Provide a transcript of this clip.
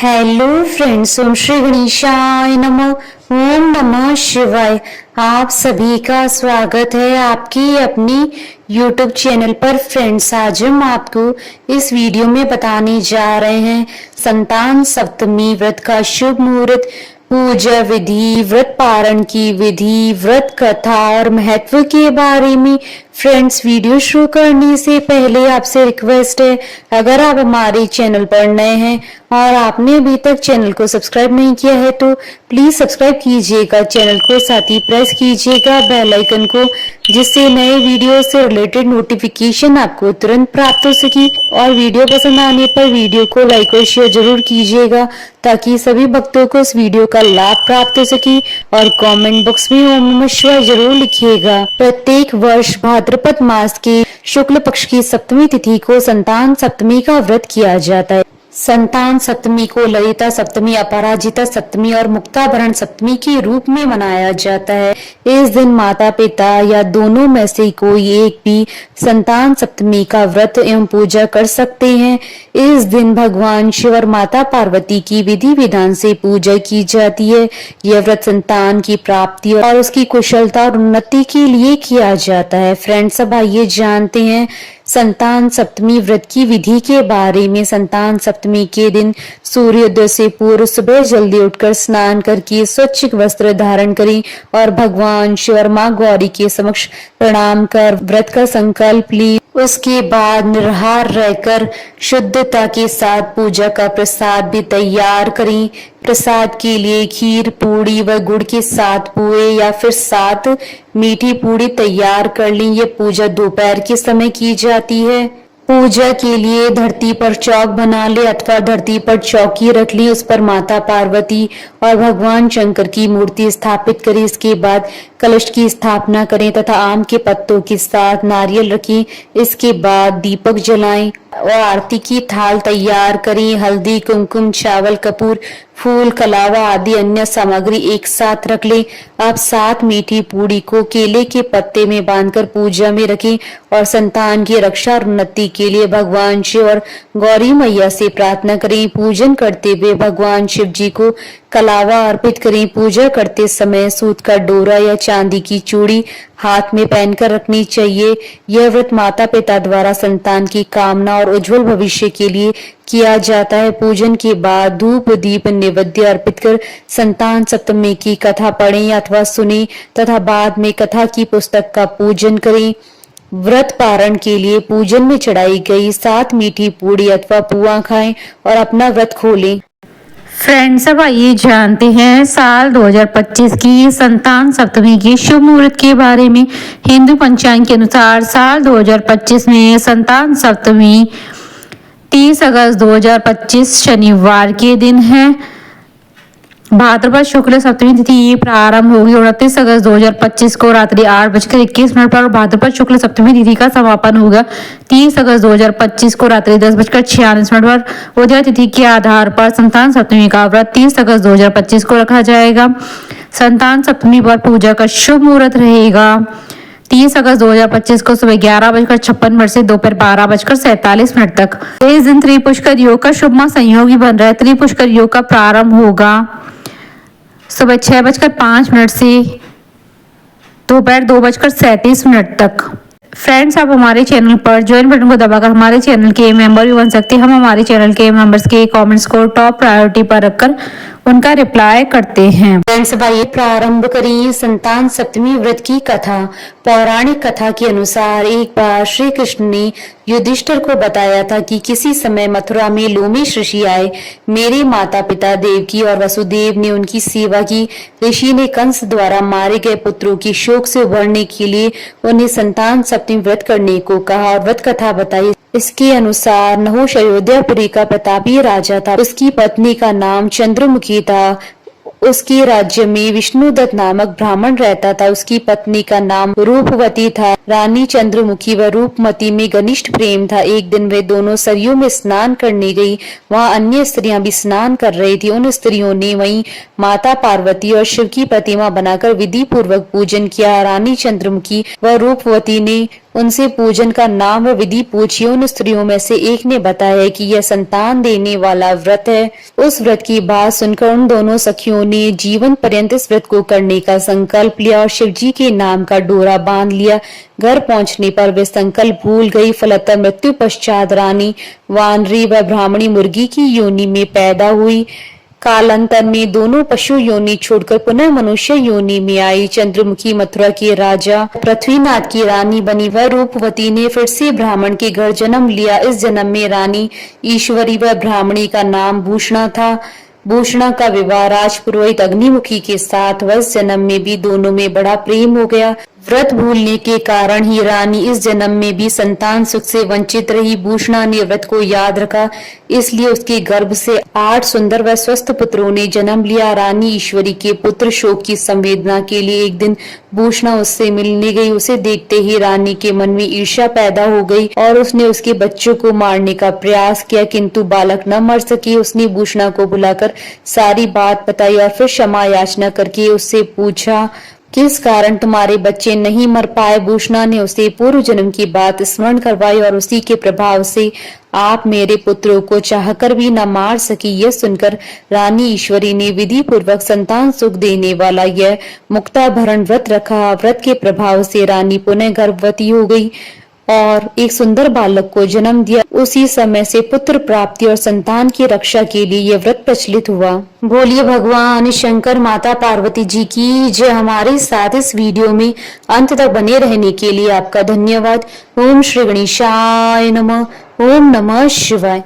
Hello friends, ओम श्री गणेशाय नमः। ओम नमः शिवाय। आप सभी का स्वागत है आपकी अपनी YouTube चैनल पर। फ्रेंड्स, आज हम आपको इस वीडियो में बताने जा रहे हैं संतान सप्तमी व्रत का शुभ मुहूर्त, पूजा विधि, व्रत पारण की विधि, व्रत कथा और महत्व के बारे में। फ्रेंड्स, वीडियो शुरू करने से पहले आपसे रिक्वेस्ट है, अगर आप हमारे चैनल पर नए हैं और आपने अभी तक चैनल को सब्सक्राइब नहीं किया है तो प्लीज सब्सक्राइब कीजिएगा चैनल को, साथ ही प्रेस कीजिएगा बेल आइकन को, जिससे नए वीडियो से रिलेटेड नोटिफिकेशन आपको तुरंत प्राप्त हो सके। और वीडियो पसंद आने पर वीडियो को लाइक और शेयर जरूर कीजिएगा ताकि सभी भक्तों को इस वीडियो का लाभ प्राप्त हो सके। और कमेंट बॉक्स में ओम नमः शिवाय जरूर लिखिएगा। प्रत्येक वर्ष भाद्रपद मास के शुक्ल पक्ष की सप्तमी तिथि को संतान सप्तमी का व्रत किया जाता है। संतान सप्तमी को ललिता सप्तमी, अपराजिता सप्तमी और मुक्ताभरण सप्तमी के रूप में मनाया जाता है। इस दिन माता पिता या दोनों में से कोई एक भी संतान सप्तमी का व्रत एवं पूजा कर सकते हैं। इस दिन भगवान शिव और माता पार्वती की विधि विधान से पूजा की जाती है। यह व्रत संतान की प्राप्ति और उसकी कुशलता और उन्नति के लिए किया जाता है। फ्रेंड्स, अब आइए जानते हैं संतान सप्तमी व्रत की विधि के बारे में। संतान सप्तमी के दिन सूर्योदय से पूर्व सुबह जल्दी उठकर स्नान करके स्वच्छ वस्त्र धारण करें और भगवान शिव और मां गौरी के समक्ष प्रणाम कर व्रत का संकल्प ली। उसके बाद निराहार रहकर शुद्धता के साथ पूजा का प्रसाद भी तैयार करें। प्रसाद के लिए खीर, पूड़ी व गुड़ के 7 पुए या फिर 7 मीठी पूड़ी तैयार कर लें। ये पूजा दोपहर के समय की जाती है। पूजा के लिए धरती पर चौक बना ले अथवा धरती पर चौकी रख ली, उस पर माता पार्वती और भगवान शंकर की मूर्ति स्थापित करें। इसके बाद कलश की स्थापना करें तथा आम के पत्तों के साथ नारियल रखें। इसके बाद दीपक जलाएं और आरती की थाल तैयार करें। हल्दी, कुमकुम, चावल, कपूर, फूल, कलावा आदि अन्य सामग्री एक साथ रख लें। अब 7 मीठी पूड़ी को केले के पत्ते में बांधकर पूजा में रखें और संतान की रक्षा और उन्नति के लिए भगवान शिव और गौरी मैया से प्रार्थना करें। पूजन करते हुए भगवान शिव जी को कलावा अर्पित करें। पूजा करते समय सूत का डोरा या चांदी की चूड़ी हाथ में पहनकर रखनी चाहिए। यह व्रत माता पिता द्वारा संतान की कामना और उज्जवल भविष्य के लिए किया जाता है। पूजन के बाद धूप दीप नैवेद्य अर्पित कर संतान सप्तमी की कथा पढ़ें अथवा सुने तथा बाद में कथा की पुस्तक का पूजन करें। व्रत पारण के लिए पूजन में चढ़ाई गई 7 मीठी पूड़ी अथवा पुआ खाएं और अपना व्रत खोलें। फ्रेंड्स, अब आइए जानते हैं साल 2025 की संतान सप्तमी के शुभ मुहूर्त के बारे में। हिंदू पंचांग के अनुसार साल 2025 में संतान सप्तमी 30 अगस्त 2025 शनिवार के दिन है। भाद्रपद शुक्ल सप्तमी तिथि प्रारंभ होगी 29 अगस्त 2025 को रात्रि 8:21 पर। भाद्रपद शुक्ल सप्तमी तिथि का समापन होगा 30 अगस्त 2025 को रात्रि 10:46 पर। उदय तिथि के आधार पर संतान सप्तमी का व्रत 30 अगस्त 2025 को रखा जाएगा। संतान सप्तमी पर पूजा का शुभ मुहूर्त रहेगा 30 अगस्त 2025 को सुबह 11:56 से दोपहर 12:47 तक। इस दिन त्रिपुष्कर योग का शुभ संयोगी बन रहा है। त्रिपुष्कर योग का प्रारंभ होगा सुबह 6:05 से दोपहर 2:37 तक। फ्रेंड्स, आप हमारे चैनल पर ज्वाइन बटन को दबाकर हमारे चैनल के मेंबर भी बन सकते हैं। हम हमारे चैनल के मेंबर्स के कमेंट्स को टॉप प्रायोरिटी पर रखकर उनका रिप्लाई करते हैं। फ्रेंड्स, भाई प्रारंभ करिए संतान सप्तमी व्रत की कथा। पौराणिक कथा के अनुसार एक बार श्री कृष्ण ने युधिष्ठिर को बताया था कि किसी समय मथुरा में लोमेश ऋषि आए। मेरे माता पिता देवकी और वसुदेव ने उनकी सेवा की। ऋषि ने कंस द्वारा मारे गए पुत्रों की शोक से उभरने के लिए उन्हें संतान सप्तमी व्रत करने को कहा और व्रत कथा बताई। इसके अनुसार नहुष अयोध्यापुरी का प्रतापी राजा था। उसकी पत्नी का नाम चंद्रमुखी था। उसके राज्य में विष्णुदत्त नामक ब्राह्मण रहता था। उसकी पत्नी का नाम रूपवती था। रानी चंद्रमुखी व रूपमती में घनिष्ठ प्रेम था। एक दिन वे दोनों सरयू में स्नान करने गई। वहां अन्य स्त्रियां भी स्नान कर रही थी। उन स्त्रियों ने वहीं माता पार्वती और शिव की प्रतिमा बनाकर विधि पूर्वक पूजन किया। रानी चंद्रमुखी व रूपवती ने उनसे पूजन का नाम व विधि पूछी। उन स्त्रियों में से एक ने बताया कि यह संतान देने वाला व्रत है। उस व्रत की बात सुनकर उन दोनों सखियों ने जीवन पर्यंत इस व्रत को करने का संकल्प लिया और शिव जी के नाम का डोरा बांध लिया। घर पहुंचने पर वे संकल्प भूल गई। फलतः मृत्यु पश्चात रानी वानरी व ब्राह्मणी मुर्गी की योनि में पैदा हुई। कालांतर में दोनों पशु योनि छोड़कर पुनः मनुष्य योनि में आई। चंद्रमुखी मथुरा के राजा पृथ्वीनाथ की रानी बनी। वह रूपवती ने फिर से ब्राह्मण के घर जन्म लिया। इस जन्म में रानी ईश्वरी व ब्राह्मणी का नाम भूषणा था। भूषणा का विवाह राजपुरोहित अग्निमुखी के साथ हुआ। इस जन्म में भी दोनों में बड़ा प्रेम हो गया। व्रत भूलने के कारण ही रानी इस जन्म में भी संतान सुख से वंचित रही। भूषणा ने व्रत को याद रखा, इसलिए उसके गर्भ से 8 सुंदर व स्वस्थ पुत्रों ने जन्म लिया। रानी ईश्वरी के पुत्र शोक की संवेदना के लिए एक दिन भूषणा उससे मिलने गई। उसे देखते ही रानी के मन में ईर्ष्या पैदा हो गई और उसने उसके बच्चों को मारने का प्रयास किया, किंतु बालक न मर सके। उसने भूषणा को बुलाकर सारी बात बताई और फिर क्षमा याचना करके उससे पूछा, किस कारण तुम्हारे बच्चे नहीं मर पाए। भूषणा ने उसे पूर्व जन्म की बात स्मरण करवाई और उसी के प्रभाव से आप मेरे पुत्रों को चाहकर भी न मार सकी। यह सुनकर रानी ईश्वरी ने विधि पूर्वक संतान सुख देने वाला यह मुक्ताभरण व्रत रखा। व्रत के प्रभाव से रानी पुनः गर्भवती हो गई और एक सुंदर बालक को जन्म दिया। उसी समय से पुत्र प्राप्ति और संतान की रक्षा के लिए यह व्रत प्रचलित हुआ। बोलिए भगवान शंकर माता पार्वती जी की जय। हमारे साथ इस वीडियो में अंत तक बने रहने के लिए आपका धन्यवाद। ओम श्री गणेशाय नमः। ओम नमः शिवाय।